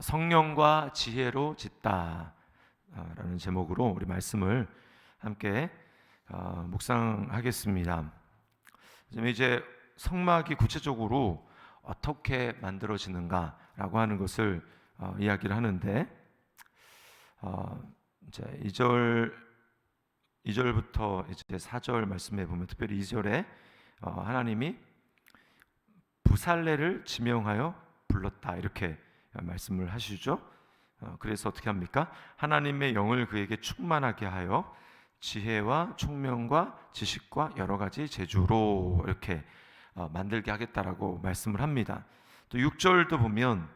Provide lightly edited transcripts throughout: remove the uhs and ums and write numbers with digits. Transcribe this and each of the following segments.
성령과 지혜로 짓다 라는 제목으로 우리 말씀을 함께 묵상하겠습니다. 이제 성막이 구체적으로 어떻게 만들어지는가라고 하는 것을 이야기를 하는데, 이제 2절부터 이제 4절 말씀에 보면, 특별히 2절에 하나님이 부살레를 지명하여 불렀다 이렇게 말씀을 하시죠. 그래서 어떻게 합니까? 하나님의 영을 그에게 충만하게 하여 지혜와 총명과 지식과 여러 가지 재주로 이렇게 만들게 하겠다라고 말씀을 합니다. 또 6절도 보면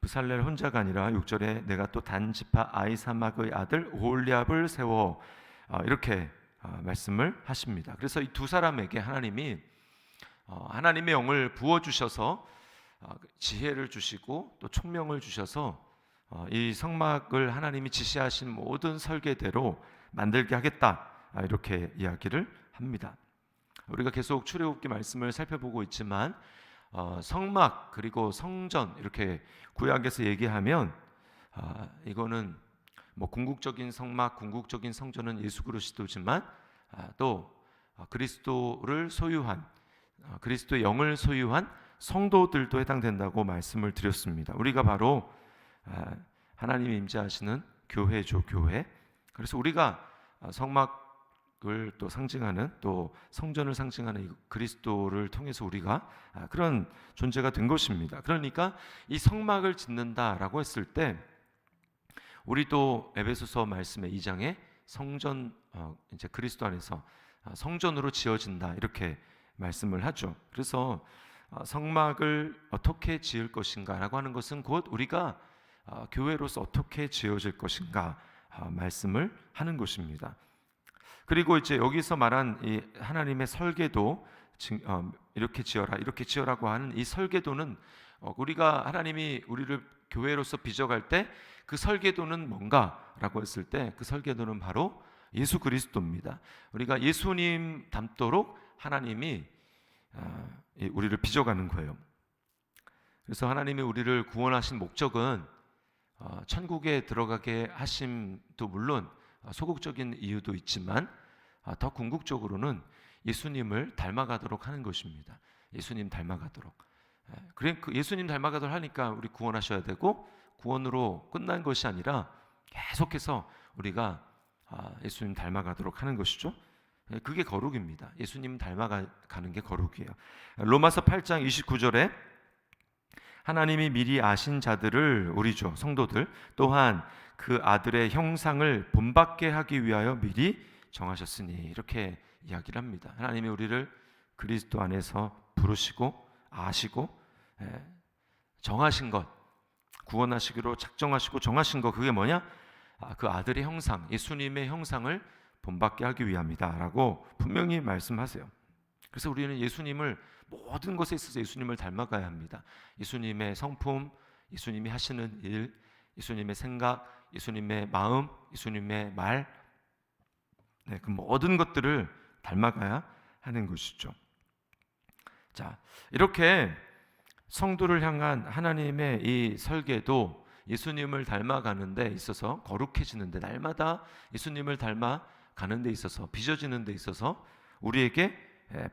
부살렐 혼자가 아니라 6절에 내가 또 단지파 아이사막의 아들 오홀리압을 세워 이렇게 말씀을 하십니다. 그래서 이 두 사람에게 하나님이 하나님의 영을 부어주셔서 지혜를 주시고 또 총명을 주셔서 이 성막을 하나님이 지시하신 모든 설계대로 만들게 하겠다 이렇게 이야기를 합니다. 우리가 계속 출애굽기 말씀을 살펴보고 있지만 성막 그리고 성전 이렇게 구약에서 얘기하면 이거는 뭐 궁극적인 성막, 궁극적인 성전은 예수 그리스도지만 또 그리스도를 소유한 그리스도의 영을 소유한 성도들도 해당된다고 말씀을 드렸습니다. 우리가 바로 하나님이 임재하시는 교회죠, 교회. 그래서 우리가 성막을 또 상징하는, 또 성전을 상징하는 이 그리스도를 통해서 우리가 그런 존재가 된 것입니다. 그러니까 이 성막을 짓는다라고 했을 때 우리도 에베소서 말씀의 2장에 성전, 이제 그리스도 안에서 성전으로 지어진다 이렇게 말씀을 하죠. 그래서 성막을 어떻게 지을 것인가라고 하는 것은 곧 우리가 교회로서 어떻게 지어질 것인가 말씀을 하는 것입니다. 그리고 이제 여기서 말한 이 하나님의 설계도, 이렇게 지어라 이렇게 지어라고 하는 이 설계도는 우리가 하나님이 우리를 교회로서 빚어갈 때 그 설계도는 뭔가라고 했을 때 그 설계도는 바로 예수 그리스도입니다. 우리가 예수님 닮도록 하나님이 우리를 빚어가는 거예요. 그래서 하나님이 우리를 구원하신 목적은 천국에 들어가게 하심도 물론 소극적인 이유도 있지만 더 궁극적으로는 예수님을 닮아가도록 하는 것입니다. 예수님 닮아가도록. 그래 예수님 닮아가도록 하니까 우리 구원하셔야 되고, 구원으로 끝난 것이 아니라 계속해서 우리가 예수님 닮아가도록 하는 것이죠. 그게 거룩입니다. 예수님 닮아가는 게 거룩이에요. 로마서 8장 29절에 하나님이 미리 아신 자들을, 우리죠, 성도들 또한 그 아들의 형상을 본받게 하기 위하여 미리 정하셨으니 이렇게 이야기를 합니다. 하나님이 우리를 그리스도 안에서 부르시고 아시고 정하신 것, 구원하시기로 작정하시고 정하신 것, 그게 뭐냐? 그 아들의 형상, 예수님의 형상을 본받게 하기 위함이다 라고 분명히 말씀하세요. 그래서 우리는 예수님을 모든 것에 있어서 예수님을 닮아가야 합니다. 예수님의 성품, 예수님이 하시는 일, 예수님의 생각, 예수님의 마음, 예수님의 말, 그 모든 것들을 닮아가야 하는 것이죠. 자, 이렇게 성도를 향한 하나님의 이 설계도 예수님을 닮아가는 데 있어서, 거룩해지는 데, 날마다 예수님을 닮아가는 데 있어서, 빚어지는 데 있어서 우리에게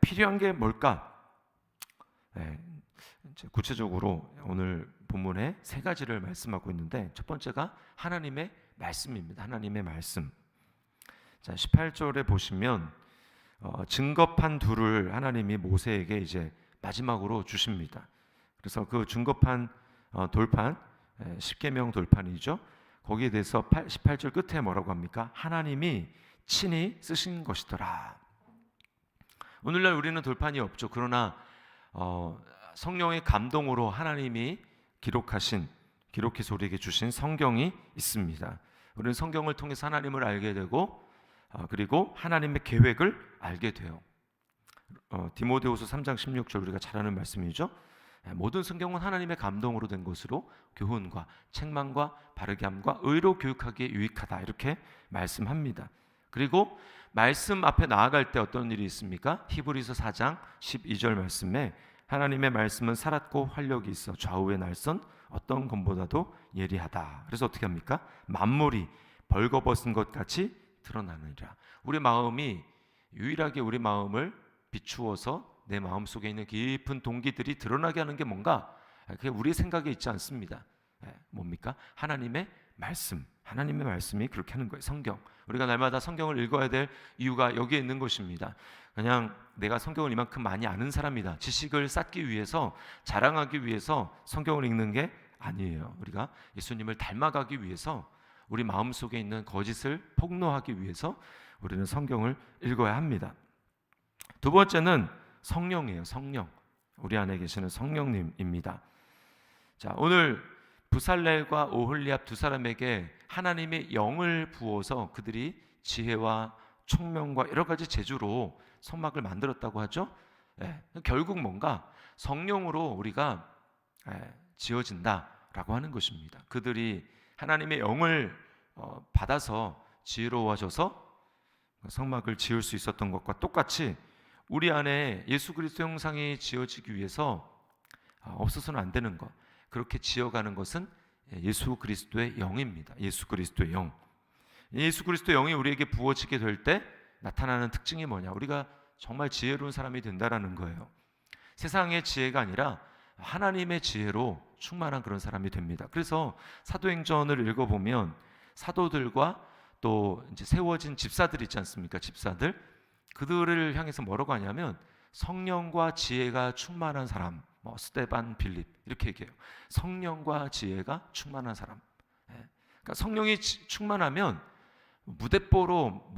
필요한 게 뭘까? 구체적으로 오늘 본문에 세 가지를 말씀하고 있는데, 첫 번째가 하나님의 말씀입니다. 하나님의 말씀. 자, 18절에 보시면 증거판 둘을 하나님이 모세에게 이제 마지막으로 주십니다. 그래서 그 증거판 돌판, 십계명 돌판이죠. 거기에 대해서 18절 끝에 뭐라고 합니까? 하나님이 친히 쓰신 것이더라. 오늘날 우리는 돌판이 없죠. 그러나 성령의 감동으로 하나님이 기록해서 우리에게 주신 성경이 있습니다. 우리는 성경을 통해서 하나님을 알게 되고 그리고 하나님의 계획을 알게 돼요. 디모데후서 3장 16절 우리가 잘 아는 말씀이죠. 모든 성경은 하나님의 감동으로 된 것으로 교훈과 책망과 바르게 함과 의로 교육하기에 유익하다 이렇게 말씀합니다. 그리고 말씀 앞에 나아갈 때 어떤 일이 있습니까? 히브리서 4장 12절 말씀에 하나님의 말씀은 살았고 활력이 있어 좌우의 날선 어떤 검보다도 예리하다. 그래서 어떻게 합니까? 만물이 벌거벗은 것 같이 드러나느니라. 우리 마음이 유일하게 우리 마음을 비추어서 내 마음 속에 있는 깊은 동기들이 드러나게 하는 게 뭔가? 그게 우리 생각에 있지 않습니다. 뭡니까? 하나님의 말씀. 하나님의 말씀이 그렇게 하는 거예요. 성경. 우리가 날마다 성경을 읽어야 될 이유가 여기에 있는 것입니다. 그냥 내가 성경을 이만큼 많이 아는 사람이다, 지식을 쌓기 위해서, 자랑하기 위해서 성경을 읽는 게 아니에요. 우리가 예수님을 닮아가기 위해서, 우리 마음속에 있는 거짓을 폭로하기 위해서 우리는 성경을 읽어야 합니다. 두 번째는 성령이에요. 성령. 우리 안에 계시는 성령님입니다. 자, 오늘 부살렐과 오홀리압 두 사람에게 하나님의 영을 부어서 그들이 지혜와 총명과 여러 가지 재주로 성막을 만들었다고 하죠. 결국 뭔가 성령으로 우리가 지어진다라고 하는 것입니다. 그들이 하나님의 영을 받아서 지혜로워져서 성막을 지을 수 있었던 것과 똑같이 우리 안에 예수 그리스도 형상이 지어지기 위해서 없어서는 안 되는 것, 그렇게 지어가는 것은 예수 그리스도의 영입니다. 예수 그리스도의 영. 예수 그리스도의 영이 우리에게 부어지게 될 때 나타나는 특징이 뭐냐? 우리가 정말 지혜로운 사람이 된다라는 거예요. 세상의 지혜가 아니라 하나님의 지혜로 충만한 그런 사람이 됩니다. 그래서 사도행전을 읽어보면 사도들과 또 이제 세워진 집사들 있지 않습니까? 집사들, 그들을 향해서 뭐라고 하냐면 성령과 지혜가 충만한 사람, 스데반, 빌립 이렇게 얘기해요. 성령과 지혜가 충만한 사람. 그러니까 성령이 충만하면 무대뽀로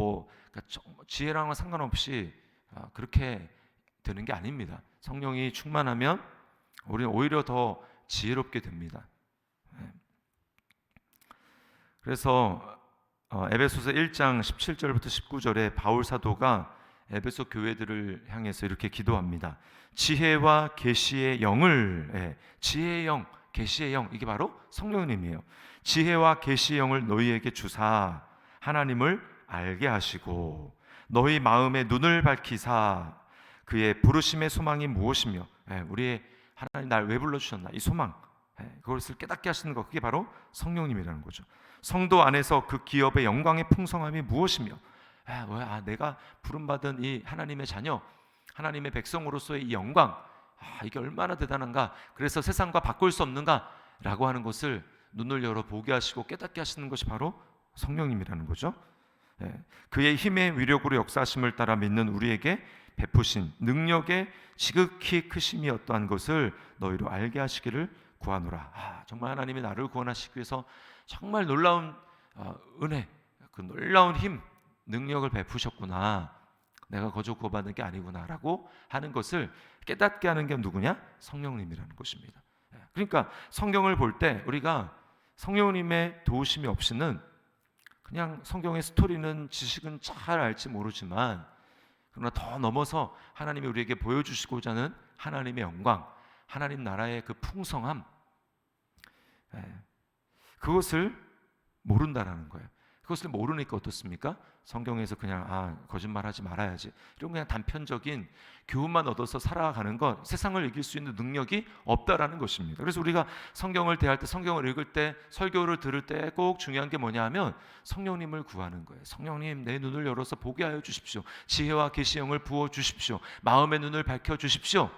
그러니까 지혜랑은 상관없이 그렇게 되는 게 아닙니다. 성령이 충만하면 우리는 오히려 더 지혜롭게 됩니다. 그래서 에베소서 1장 17절부터 19절에 바울 사도가 에베소 교회들을 향해서 이렇게 기도합니다. 지혜와 계시의 영을, 지혜의 영, 계시의 영, 이게 바로 성령님이에요. 지혜와 계시의 영을 너희에게 주사 하나님을 알게 하시고 너희 마음의 눈을 밝히사 그의 부르심의 소망이 무엇이며, 우리의 하나님 날 왜 불러주셨나, 이 소망, 그것을 깨닫게 하시는 것, 그게 바로 성령님이라는 거죠. 성도 안에서 그 기업의 영광의 풍성함이 무엇이며, 내가 부름받은 이 하나님의 자녀, 하나님의 백성으로서의 이 영광, 이게 얼마나 대단한가, 그래서 세상과 바꿀 수 없는가 라고 하는 것을 눈을 열어 보게 하시고 깨닫게 하시는 것이 바로 성령님이라는 거죠. 그의 힘의 위력으로 역사하심을 따라 믿는 우리에게 베푸신 능력의 지극히 크심이 어떠한 것을 너희로 알게 하시기를 구하노라. 정말 하나님이 나를 구원하시기 위해서 정말 놀라운 은혜, 그 놀라운 힘, 능력을 베푸셨구나. 내가 거저 구원받는 게 아니구나라고 하는 것을 깨닫게 하는 게 누구냐? 성령님이라는 것입니다. 그러니까 성경을 볼 때 우리가 성령님의 도우심이 없이는 그냥 성경의 스토리는, 지식은 잘 알지 모르지만, 그러나 더 넘어서 하나님이 우리에게 보여주시고자 하는 하나님의 영광, 하나님 나라의 그 풍성함, 그것을 모른다라는 거예요. 그것을 모르니까 어떻습니까? 성경에서 그냥 거짓말하지 말아야지, 이런 그냥 단편적인 교훈만 얻어서 살아가는 것, 세상을 이길 수 있는 능력이 없다라는 것입니다. 그래서 우리가 성경을 대할 때, 성경을 읽을 때, 설교를 들을 때 꼭 중요한 게 뭐냐 하면 성령님을 구하는 거예요. 성령님, 내 눈을 열어서 보게 하여 주십시오. 지혜와 계시의 영을 부어 주십시오. 마음의 눈을 밝혀 주십시오.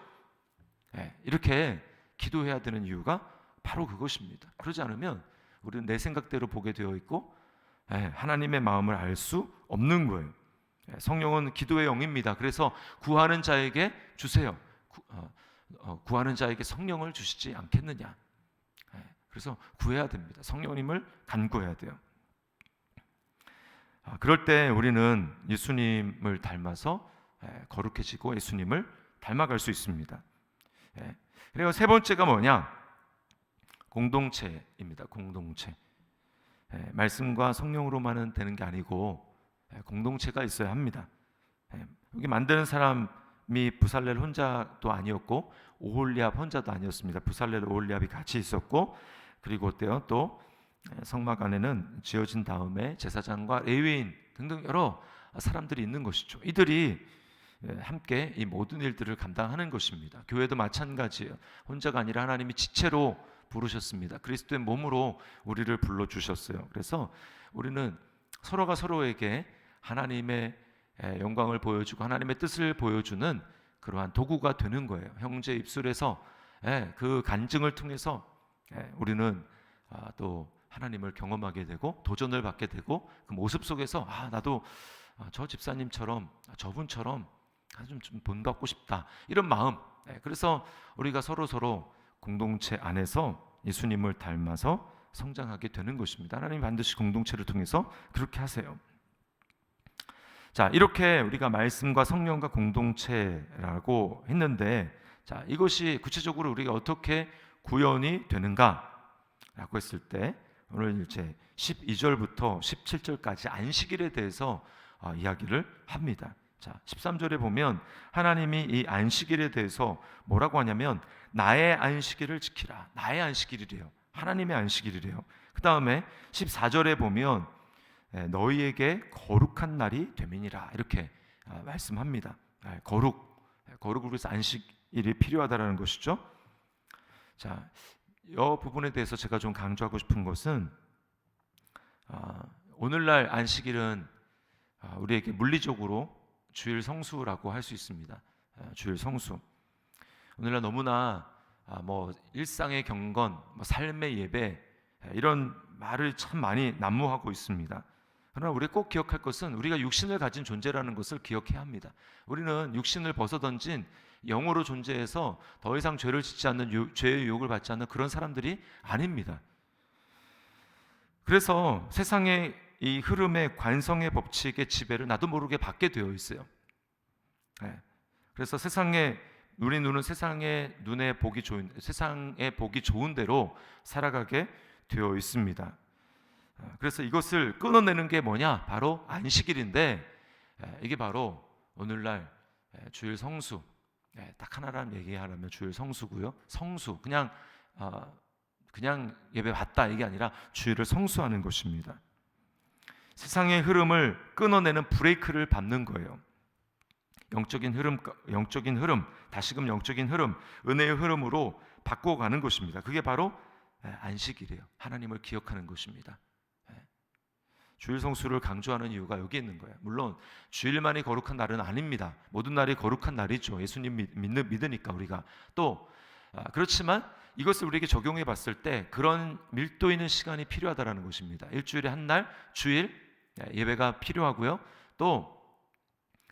이렇게 기도해야 되는 이유가 바로 그것입니다. 그러지 않으면 우리는 내 생각대로 보게 되어 있고 하나님의 마음을 알 수 없는 거예요. 성령은 기도의 영입니다. 그래서 구하는 자에게 주세요. 구하는 자에게 성령을 주시지 않겠느냐. 그래서 구해야 됩니다. 성령님을 간구해야 돼요. 그럴 때 우리는 예수님을 닮아서 거룩해지고 예수님을 닮아갈 수 있습니다. 그리고 세 번째가 뭐냐? 공동체입니다. 공동체. 말씀과 성령으로만은 되는 게 아니고 공동체가 있어야 합니다. 여기 만드는 사람이 부살렐 혼자도 아니었고 오홀리압 혼자도 아니었습니다. 부살렐, 오홀리압이 같이 있었고, 그리고 어때요? 또 성막 안에는 지어진 다음에 제사장과 레위인 등등 여러 사람들이 있는 것이죠. 이들이 함께 이 모든 일들을 감당하는 것입니다. 교회도 마찬가지예요. 혼자가 아니라 하나님이 지체로 부르셨습니다. 그리스도의 몸으로 우리를 불러주셨어요. 그래서 우리는 서로가 서로에게 하나님의 영광을 보여주고 하나님의 뜻을 보여주는 그러한 도구가 되는 거예요. 형제 입술에서 그 간증을 통해서 우리는 또 하나님을 경험하게 되고 도전을 받게 되고 그 모습 속에서 나도 저 집사님처럼 저분처럼 좀 본받고 싶다 이런 마음. 그래서 우리가 서로 공동체 안에서 예수님을 닮아서 성장하게 되는 것입니다. 하나님 반드시 공동체를 통해서 그렇게 하세요. 자, 이렇게 우리가 말씀과 성령과 공동체라고 했는데, 자, 이것이 구체적으로 우리가 어떻게 구현이 되는가라고 했을 때 오늘 이제 12절부터 17절까지 안식일에 대해서 이야기를 합니다. 자, 13절에 보면 하나님이 이 안식일에 대해서 뭐라고 하냐면 나의 안식일을 지키라. 나의 안식일이래요. 하나님의 안식일이래요. 그 다음에 14절에 보면 너희에게 거룩한 날이 됨이니라 이렇게 말씀합니다. 거룩을 위해서 안식일이 필요하다라는 것이죠. 자, 이 부분에 대해서 제가 좀 강조하고 싶은 것은 오늘날 안식일은 우리에게 물리적으로 주일 성수라고 할 수 있습니다. 주일 성수. 오늘날 너무나 일상의 경건, 삶의 예배 이런 말을 참 많이 난무하고 있습니다. 그러나 우리가 꼭 기억할 것은 우리가 육신을 가진 존재라는 것을 기억해야 합니다. 우리는 육신을 벗어던진 영으로 존재해서 더 이상 죄를 짓지 않는 죄의 유혹을 받지 않는 그런 사람들이 아닙니다. 그래서 세상의 이 흐름의 관성의 법칙의 지배를 나도 모르게 받게 되어 있어요. 그래서 우리 눈은 세상의 보기 좋은 대로 살아가게 되어 있습니다. 그래서 이것을 끊어내는 게 뭐냐? 바로 안식일인데 이게 바로 오늘날 주일 성수. 딱 하나만 얘기하려면 주일 성수고요. 성수 그냥 예배 받다 이게 아니라 주일을 성수하는 것입니다. 세상의 흐름을 끊어내는 브레이크를 밟는 거예요. 영적인 흐름, 다시금 영적인 흐름, 은혜의 흐름으로 바꿔가는 것입니다. 그게 바로 안식일이에요. 하나님을 기억하는 것입니다. 주일 성수를 강조하는 이유가 여기 있는 거예요. 물론 주일만이 거룩한 날은 아닙니다. 모든 날이 거룩한 날이죠. 예수님 믿으니까 우리가 또 그렇지만 이것을 우리에게 적용해 봤을 때 그런 밀도 있는 시간이 필요하다라는 것입니다. 일주일에 한 날 주일 예배가 필요하고요. 또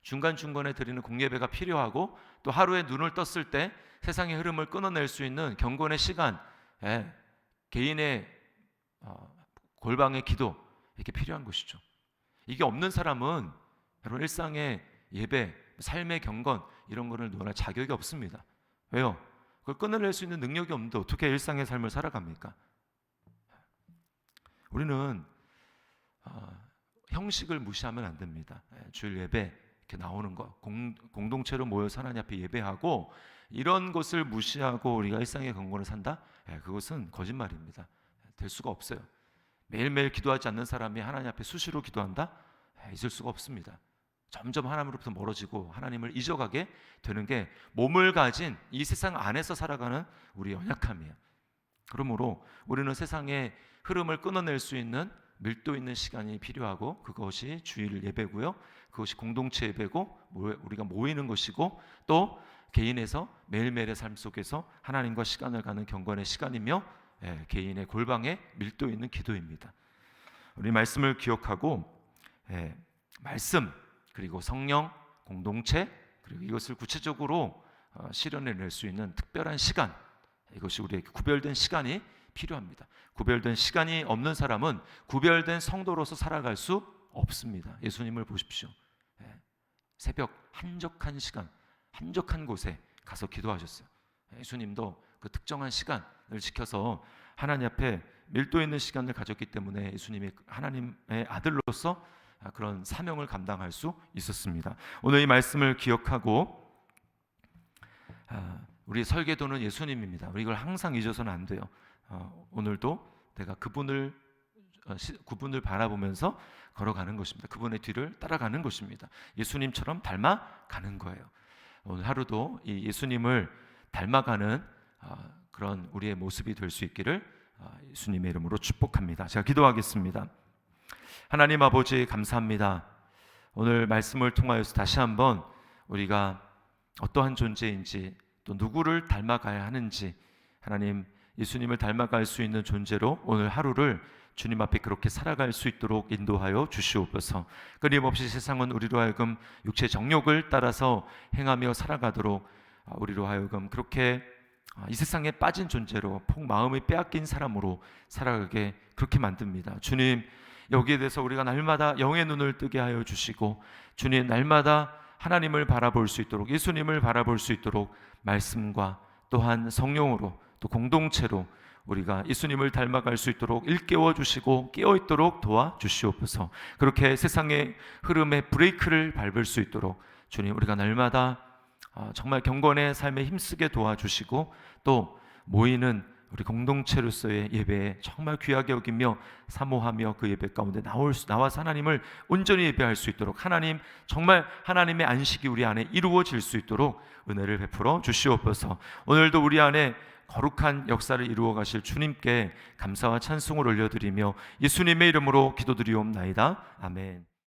중간중간에 드리는 공예배가 필요하고 또 하루에 눈을 떴을 때 세상의 흐름을 끊어낼 수 있는 경건의 시간, 개인의 골방의 기도 이게 필요한 것이죠. 이게 없는 사람은 여러분 일상의 예배, 삶의 경건 이런 거를 논할 자격이 없습니다. 왜요? 그걸 끊어낼 수 있는 능력이 없는데 어떻게 일상의 삶을 살아갑니까? 우리는 형식을 무시하면 안 됩니다. 주일 예배 이렇게 나오는 거, 공동체로 모여서 하나님 앞에 예배하고 이런 것을 무시하고 우리가 일상의 경건을 산다? 그것은 거짓말입니다. 될 수가 없어요. 매일매일 기도하지 않는 사람이 하나님 앞에 수시로 기도한다? 있을 수가 없습니다. 점점 하나님으로부터 멀어지고 하나님을 잊어가게 되는 게 몸을 가진 이 세상 안에서 살아가는 우리의 연약함이에요. 그러므로 우리는 세상의 흐름을 끊어낼 수 있는 밀도 있는 시간이 필요하고 그것이 주일 예배고요. 그것이 공동체 예배고 우리가 모이는 것이고 또 개인에서 매일매일의 삶 속에서 하나님과 시간을 가는 경건의 시간이며 개인의 골방에 밀도 있는 기도입니다. 우리 말씀을 기억하고 말씀 그리고 성령, 공동체 그리고 이것을 구체적으로 실현해낼 수 있는 특별한 시간 이것이 우리에게 구별된 시간이 필요합니다. 구별된 시간이 없는 사람은 구별된 성도로서 살아갈 수 없습니다. 예수님을 보십시오. 새벽 한적한 시간 한적한 곳에 가서 기도하셨어요. 예수님도 그 특정한 시간을 지켜서 하나님 앞에 밀도 있는 시간을 가졌기 때문에 예수님이 하나님의 아들로서 그런 사명을 감당할 수 있었습니다. 오늘 이 말씀을 기억하고 우리 설계도는 예수님입니다. 우리 이걸 항상 잊어서는 안 돼요. 오늘도 내가 그분을 그분을 바라보면서 걸어가는 것입니다. 그분의 뒤를 따라가는 것입니다. 예수님처럼 닮아가는 거예요. 오늘 하루도 이 예수님을 닮아가는 그런 우리의 모습이 될 수 있기를 예수님의 이름으로 축복합니다. 제가 기도하겠습니다. 하나님 아버지 감사합니다. 오늘 말씀을 통하여서 다시 한번 우리가 어떠한 존재인지 또 누구를 닮아가야 하는지 하나님 예수님을 닮아갈 수 있는 존재로 오늘 하루를 주님 앞에 그렇게 살아갈 수 있도록 인도하여 주시옵소서. 끊임없이 세상은 우리로 하여금 육체의 정욕을 따라서 행하며 살아가도록 우리로 하여금 그렇게 이 세상에 빠진 존재로 마음이 빼앗긴 사람으로 살아가게 그렇게 만듭니다. 주님 여기에 대해서 우리가 날마다 영의 눈을 뜨게 하여 주시고 주님 날마다 하나님을 바라볼 수 있도록 예수님을 바라볼 수 있도록 말씀과 또한 성령으로 또 공동체로 우리가 예수님을 닮아갈 수 있도록 일깨워 주시고 깨어 있도록 도와 주시옵소서. 그렇게 세상의 흐름에 브레이크를 밟을 수 있도록 주님 우리가 날마다 정말 경건의 삶에 힘쓰게 도와주시고 또 모이는 우리 공동체로서의 예배에 정말 귀하게 여기며 사모하며 그 예배 가운데 나와서 하나님을 온전히 예배할 수 있도록 하나님 정말 하나님의 안식이 우리 안에 이루어질 수 있도록 은혜를 베풀어 주시옵소서. 오늘도 우리 안에 거룩한 역사를 이루어 가실 주님께 감사와 찬송을 올려드리며 예수님의 이름으로 기도드리옵나이다. 아멘.